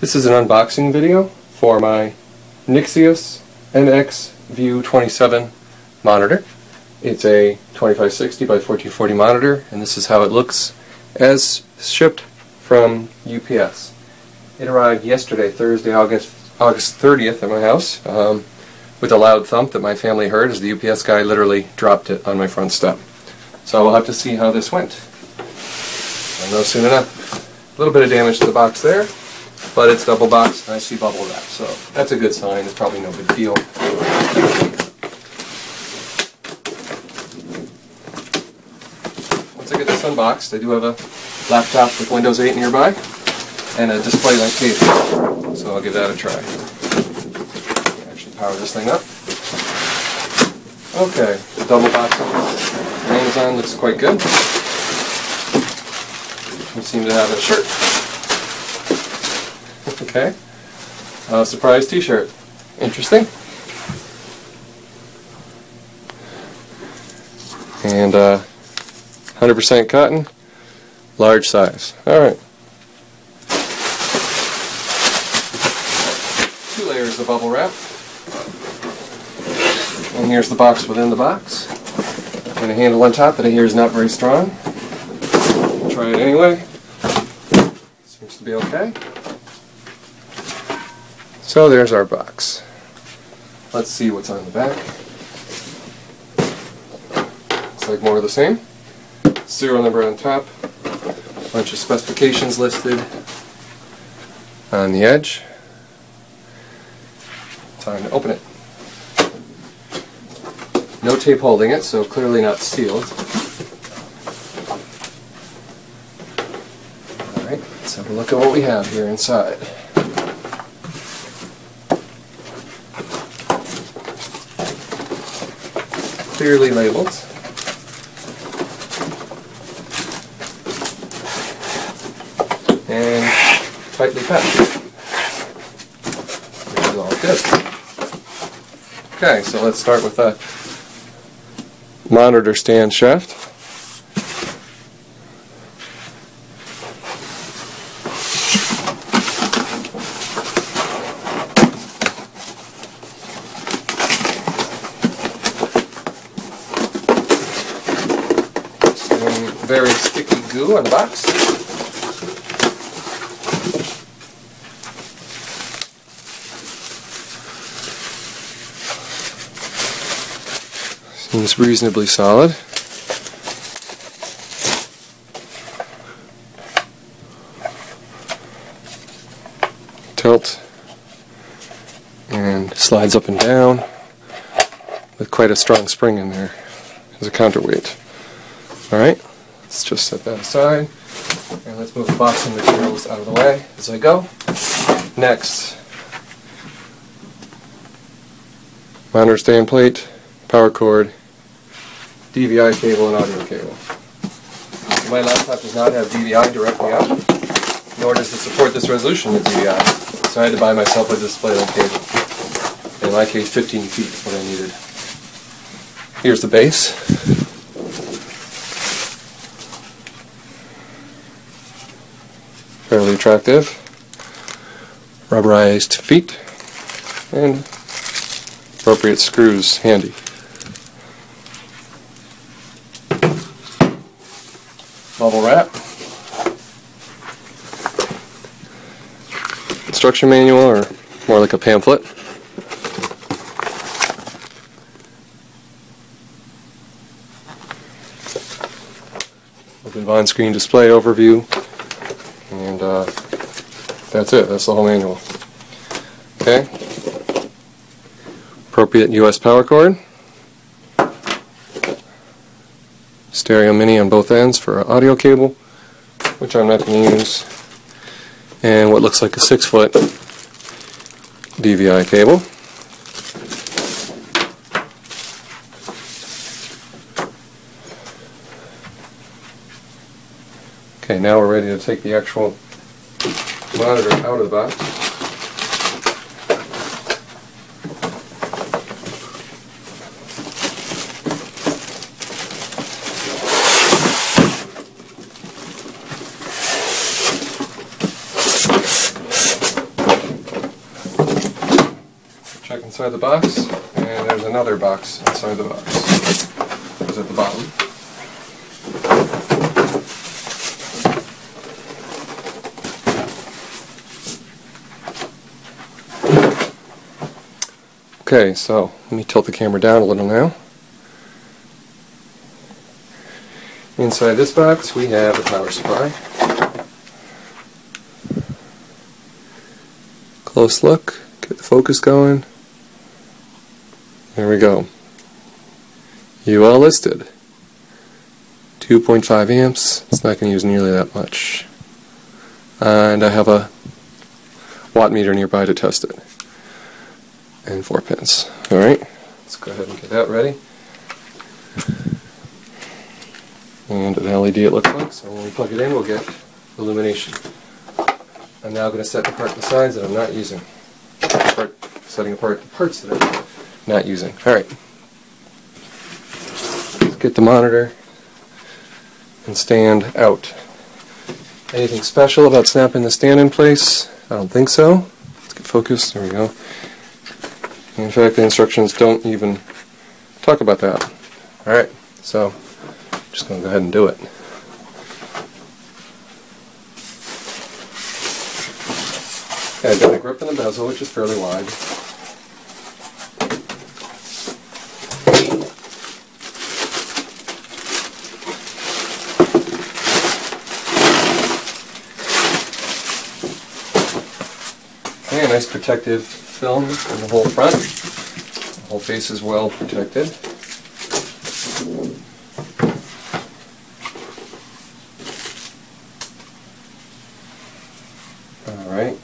This is an unboxing video for my Nixeus NX-VUE27 monitor. It's a 2560 by 1440 monitor, and this is how it looks as shipped from UPS. It arrived yesterday, Thursday, August 30th at my house with a loud thump that my family heard as the UPS guy literally dropped it on my front step. So we'll have to see how this went. I'll know soon enough. A little bit of damage to the box there, but it's double boxed and I see bubble wrap, so that's a good sign. It's probably no big deal. Once I get this unboxed, I do have a laptop with Windows 8 nearby and a display link cable, so I'll give that a try. Actually power this thing up. Okay, the double box from Amazon looks quite good. We seem to have a shirt. Okay. Surprise t-shirt. Interesting. And 100% cotton, large size. Alright. 2 layers of bubble wrap. And here's the box within the box. And a handle on top that I hear is not very strong. I'll try it anyway. Seems to be okay. So there's our box. Let's see what's on the back. Looks like more of the same. Serial number on top. A bunch of specifications listed on the edge. Time to open it. No tape holding it, so clearly not sealed. Alright, let's have a look at what we have here inside. Clearly labeled. And tightly packed. Which is all good. Okay, so let's start with the monitor stand shaft. Some very sticky goo on the box. Seems reasonably solid. Tilt and slides up and down with quite a strong spring in there as a counterweight. Alright, let's just set that aside and let's move the boxing materials out of the way as I go. Next, monitor stand plate, power cord, DVI cable, and audio cable. My laptop does not have DVI directly out, nor does it support this resolution with DVI, so I had to buy myself a display link cable. In my case, 15 feet is what I needed. Here's the base. Fairly attractive. Rubberized feet, and appropriate screws handy. Bubble wrap. Instruction manual, or more like a pamphlet. Open on-screen display overview, and that's it. That's the whole manual. Okay. Appropriate US power cord. Stereo mini on both ends for an audio cable, which I'm not going to use, and what looks like a 6-foot DVI cable. Okay, now we're ready to take the actual monitor out of the box. inside the box, and there's another box inside the box. It's at the bottom. Okay, so let me tilt the camera down a little now. Inside this box we have a power supply. Close look, get the focus going. There we go. UL listed. 2.5 amps, it's not going to use nearly that much. And I have a watt meter nearby to test it. And 4 pins. Alright, let's go ahead and get that ready. And an LED it looks like, so when we plug it in we'll get illumination. I'm now going to set apart the sides that I'm not using. Setting apart the parts that I'm not using. Alright. Let's get the monitor and stand out. Anything special about snapping the stand in place? I don't think so. Let's get focused. There we go. In fact, the instructions don't even talk about that. Alright, so I'm just going to go ahead and do it. Okay, I've got a grip in the bezel, which is fairly wide. Okay, a nice protective film in the whole front. The whole face is well protected. Alright,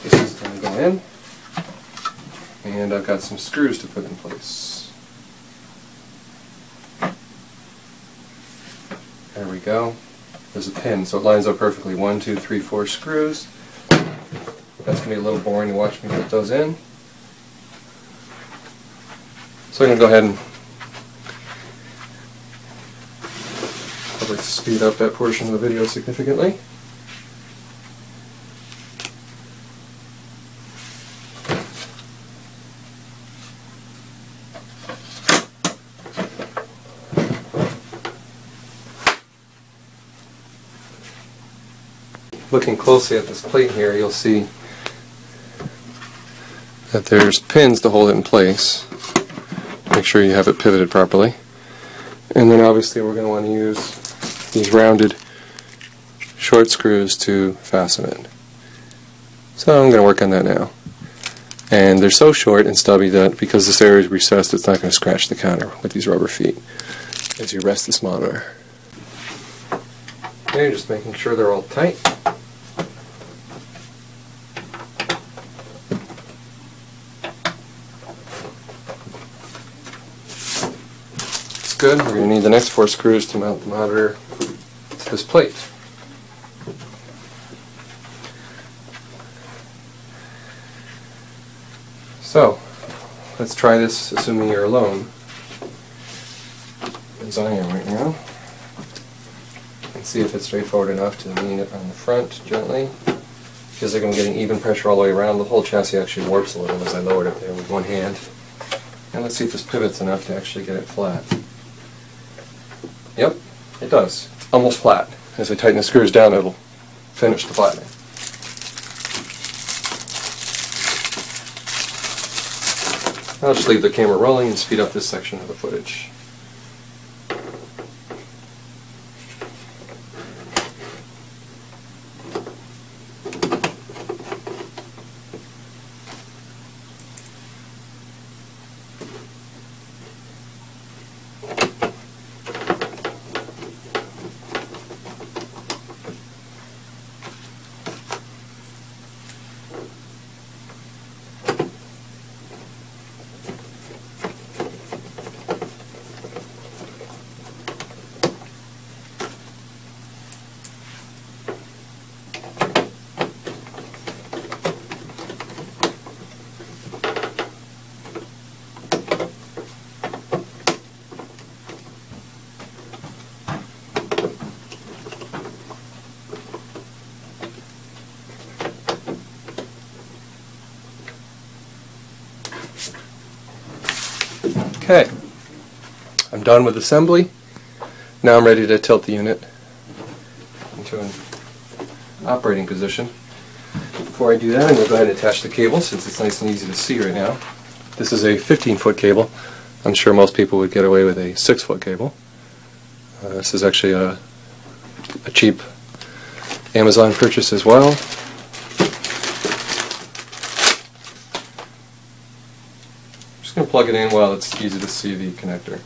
this is going to go in, and I've got some screws to put in place. There we go. There's a pin, so it lines up perfectly. 1, 2, 3, 4 screws. That's going to be a little boring to watch me put those in. So I'm going to go ahead and probably speed up that portion of the video significantly. Looking closely at this plate here, you'll see that there's pins to hold it in place. Make sure you have it pivoted properly. And then obviously we're going to want to use these rounded short screws to fasten it. So I'm going to work on that now. And they're so short and stubby that because this area is recessed, it's not going to scratch the counter with these rubber feet as you rest this monitor. Okay, just making sure they're all tight. Good. We're going to need the next 4 screws to mount the monitor to this plate. So, let's try this assuming you're alone, as I am right now, and see if it's straightforward enough to lean it on the front gently. Because I'm getting even pressure all the way around, the whole chassis actually warps a little as I lowered it there with one hand. And let's see if this pivots enough to actually get it flat. Yep, it does. Almost flat. As I tighten the screws down, it'll finish the flattening. I'll just leave the camera rolling and speed up this section of the footage. Okay, I'm done with assembly. Now I'm ready to tilt the unit into an operating position. Before I do that, I'm going to go ahead and attach the cable since it's nice and easy to see right now. This is a 15-foot cable. I'm sure most people would get away with a 6-foot cable. This is actually a cheap Amazon purchase as well. Just going to plug it in while it's easy to see the connector.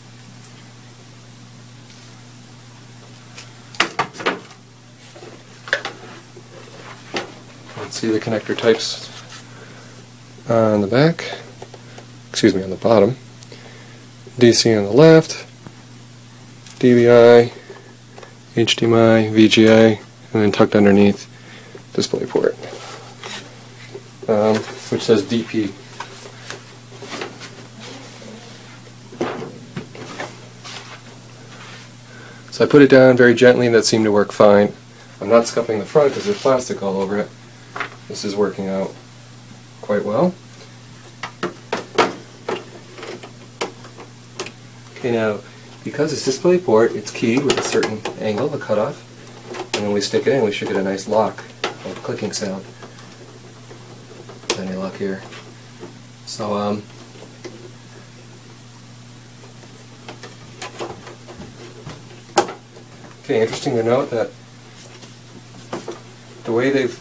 Let's see the connector types on the back, excuse me, on the bottom. DC on the left, DVI, HDMI, VGA, and then tucked underneath DisplayPort, which says DP. So I put it down very gently and that seemed to work fine. I'm not scuffing the front because there's plastic all over it. This is working out quite well. Okay, now because it's DisplayPort, it's keyed with a certain angle, the cutoff, and when we stick it in we should get a nice lock, like clicking sound. Any luck here? So okay, interesting to note that the way they've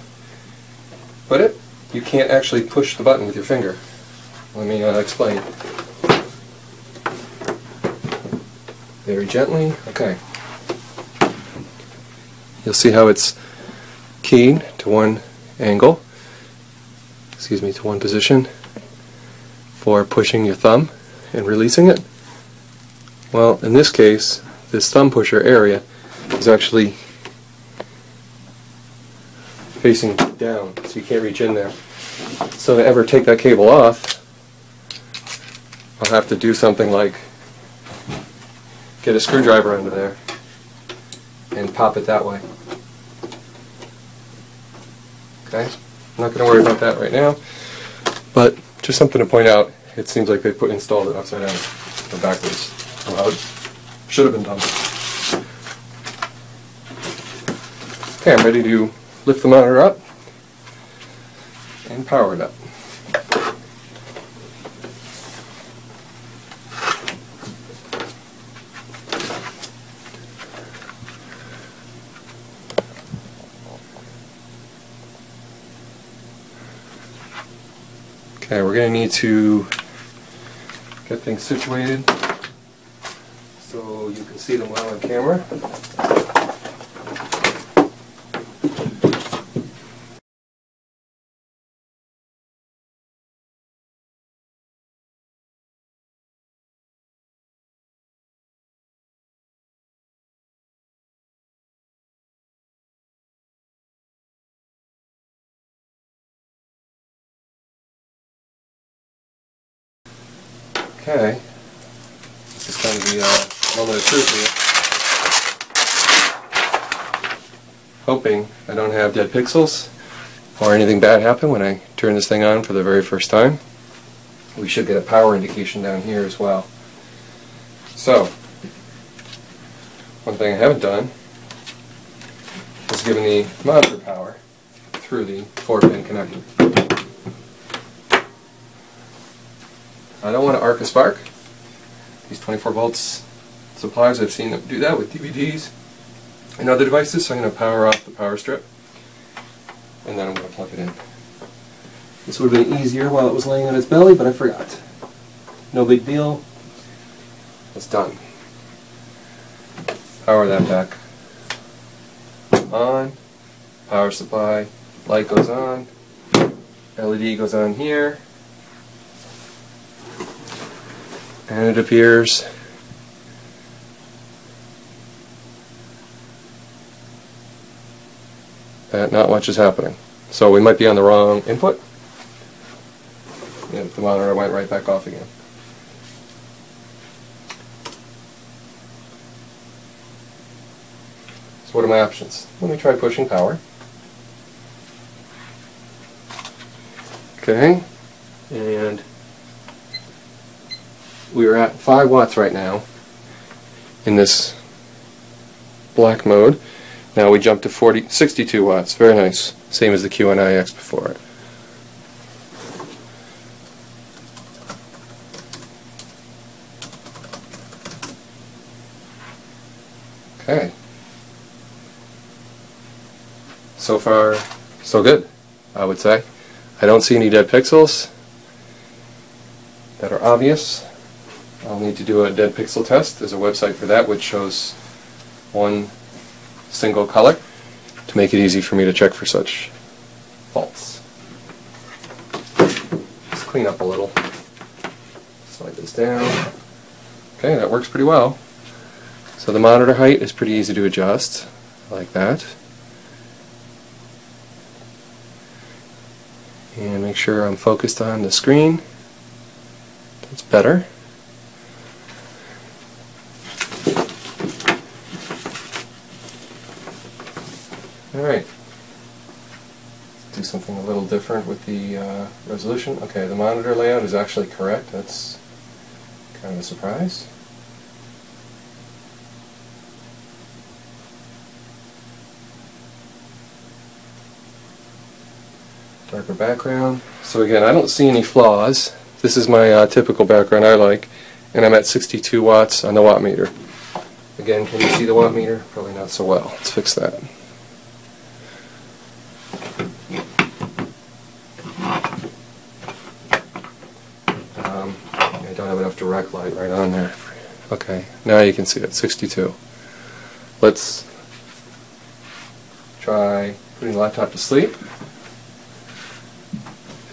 put it, you can't actually push the button with your finger. Let me explain. Very gently. Okay. You'll see how it's keyed to one angle, excuse me, to one position for pushing your thumb and releasing it. Well, in this case, this thumb pusher area is actually facing down, so you can't reach in there. So to ever take that cable off, I'll have to do something like get a screwdriver under there and pop it that way. Okay, I'm not going to worry about that right now, but just something to point out. It seems like they installed it upside down or backwards. Well, it should have been done. Okay, I'm ready to lift the monitor up and power it up. Okay, we're going to need to get things situated so you can see them well on camera. Okay, this is kind of the moment of truth here. Hoping I don't have dead pixels or anything bad happen when I turn this thing on for the very first time. We should get a power indication down here as well. So, one thing I haven't done is given the monitor power through the 4-pin connector. I don't want to arc a spark. These 24 volts supplies, I've seen them do that with DVDs and other devices, so I'm going to power off the power strip and then I'm going to plug it in. This would have been easier while it was laying on its belly, but I forgot. No big deal. It's done. Power that back on. Power supply. Light goes on. LED goes on here. And it appears that not much is happening. So we might be on the wrong input. And the monitor went right back off again. So what are my options? Let me try pushing power. Okay. And we are at 5 watts right now in this black mode. Now we jump to 62 watts. Very nice. Same as the QNIX before it. Okay. So far, so good, I would say. I don't see any dead pixels that are obvious. I'll need to do a dead pixel test. There's a website for that which shows one single color to make it easy for me to check for such faults. Let's clean up a little. Slide this down. Okay, that works pretty well. So the monitor height is pretty easy to adjust, like that. And make sure I'm focused on the screen. That's better. Alright. Do something a little different with the resolution. Okay, the monitor layout is actually correct. That's kind of a surprise. Darker background. So again, I don't see any flaws. This is my typical background I like, and I'm at 62 watts on the watt meter. Again, can you see the watt meter? Probably not so well. Let's fix that. I don't have enough direct light right on there. Okay, now you can see it, 62. Let's try putting the laptop to sleep.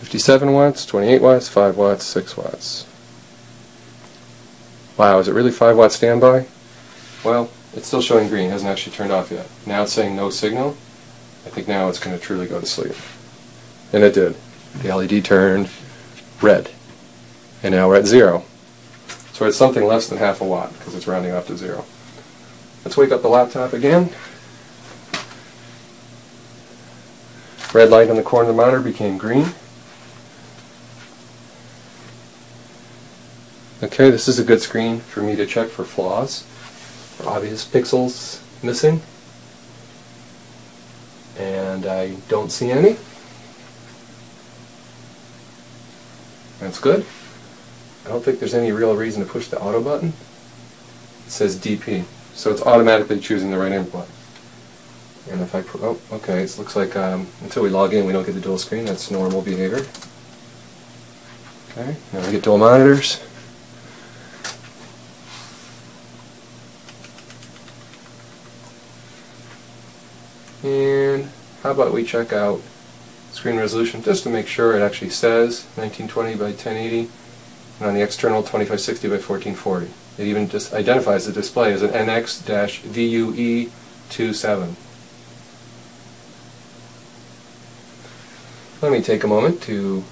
57 watts, 28 watts, 5 watts, 6 watts. Wow, is it really 5 watt standby? Well, it's still showing green, it hasn't actually turned off yet. Now it's saying no signal. I think now it's going to truly go to sleep. And it did. The LED turned red. And now we're at 0. So it's something less than half a watt because it's rounding off to 0. Let's wake up the laptop again. Red light on the corner of the monitor became green. Okay, this is a good screen for me to check for flaws, for obvious pixels missing, and I don't see any. That's good. I don't think there's any real reason to push the auto button. It says DP, so it's automatically choosing the right input. And if I oh, okay, it looks like until we log in we don't get the dual screen. That's normal behavior. Okay, now we get dual monitors. And how about we check out screen resolution just to make sure it actually says 1920 by 1080, and on the external 2560 by 1440. It even just identifies the display as an NX-VUE27. Let me take a moment to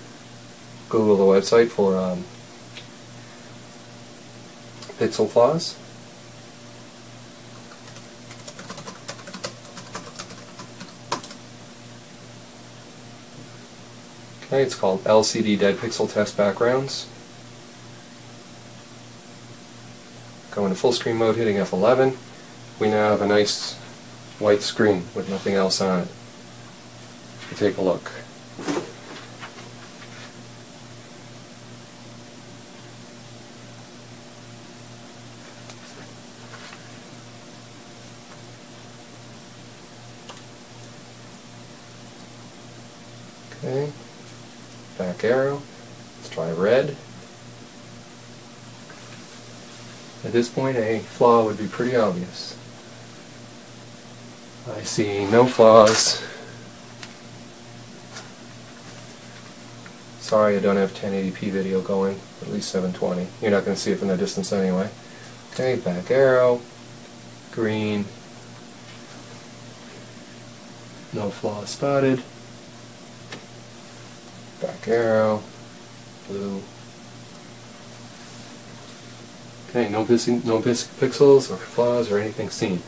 Google the website for pixel flaws. Okay, it's called LCD Dead Pixel Test Backgrounds. Go into full screen mode, hitting F11. We now have a nice white screen with nothing else on it. Take a look. Okay, back arrow. Let's try red. At this point, a flaw would be pretty obvious. I see no flaws. Sorry I don't have 1080p video going, at least 720. You're not going to see it from that distance anyway. Okay, back arrow, green, no flaws spotted. Back arrow, blue. Okay, no pixels or flaws or anything seen.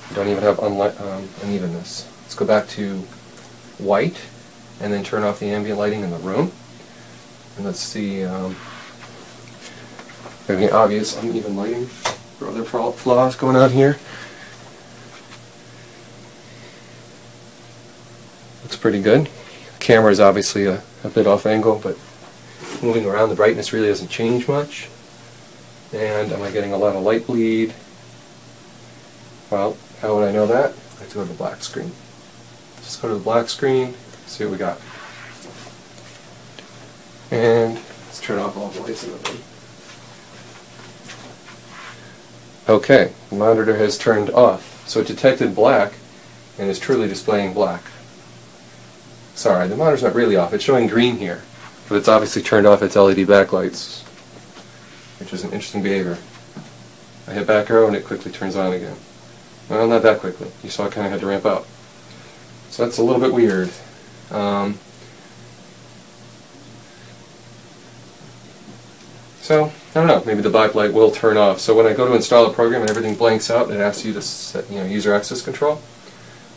We don't even have unevenness. Let's go back to white and then turn off the ambient lighting in the room. And let's see Any obvious uneven lighting or other flaws going on here. Looks pretty good. The camera is obviously a bit off angle, but moving around the brightness really doesn't change much. And am I getting a lot of light bleed? Well, how would I know that? I have to go to the black screen. Just go to the black screen, see what we got. And let's turn off all the lights in the room. Okay, the monitor has turned off. So it detected black and is truly displaying black. Sorry, the monitor's not really off. It's showing green here, but it's obviously turned off its LED backlights, which is an interesting behavior. I hit back arrow and it quickly turns on again. Well, not that quickly. You saw I kind of had to ramp up. So that's a little bit weird. So, I don't know, maybe the backlight will turn off. So when I go to install a program and everything blanks out and it asks you to set, user access control,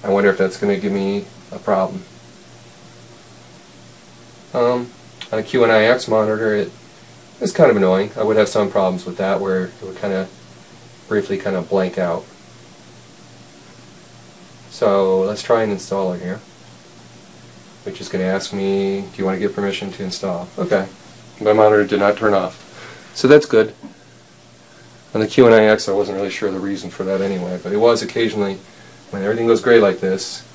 I wonder if that's going to give me a problem. On a QNIX monitor, it is kind of annoying. I would have some problems with that where it would kind of briefly kind of blank out. So let's try and install it here, which is going to ask me, do you want to give permission to install? Okay. My monitor did not turn off. So that's good. On the QNIX I wasn't really sure the reason for that anyway, but it was occasionally, when everything goes gray like this,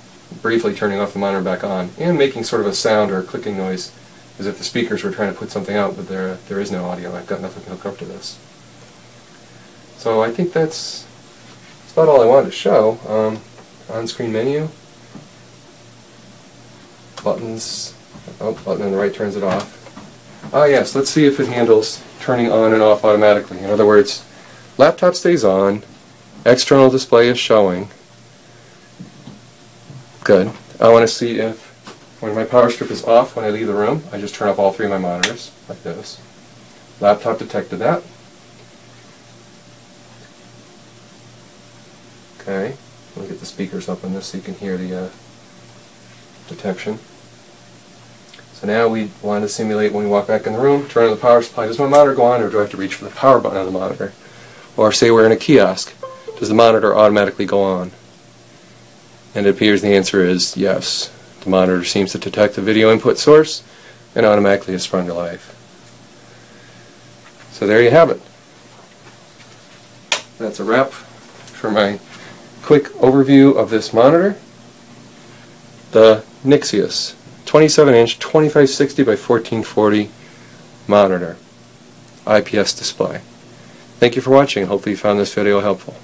briefly turning off the monitor back on, and making sort of a sound or a clicking noise as if the speakers were trying to put something out, but there is no audio. I've got nothing hooked up to this. So I think that's about all I wanted to show. On-screen menu, buttons, button on the right turns it off. Yes, let's see if it handles turning on and off automatically. In other words, laptop stays on, external display is showing. Good. I want to see if, when my power strip is off when I leave the room, I just turn off all three of my monitors, like this. Laptop detected that. Okay. Let me get the speakers up on this so you can hear the detection. So now we want to simulate when we walk back in the room, turn on the power supply. Does my monitor go on, or do I have to reach for the power button on the monitor? Or say we're in a kiosk, does the monitor automatically go on? And it appears the answer is yes. The monitor seems to detect the video input source and automatically is sprung to life. So there you have it. That's a wrap for my quick overview of this monitor. The Nixeus 27-inch 2560 by 1440 monitor, IPS display. Thank you for watching. Hopefully you found this video helpful.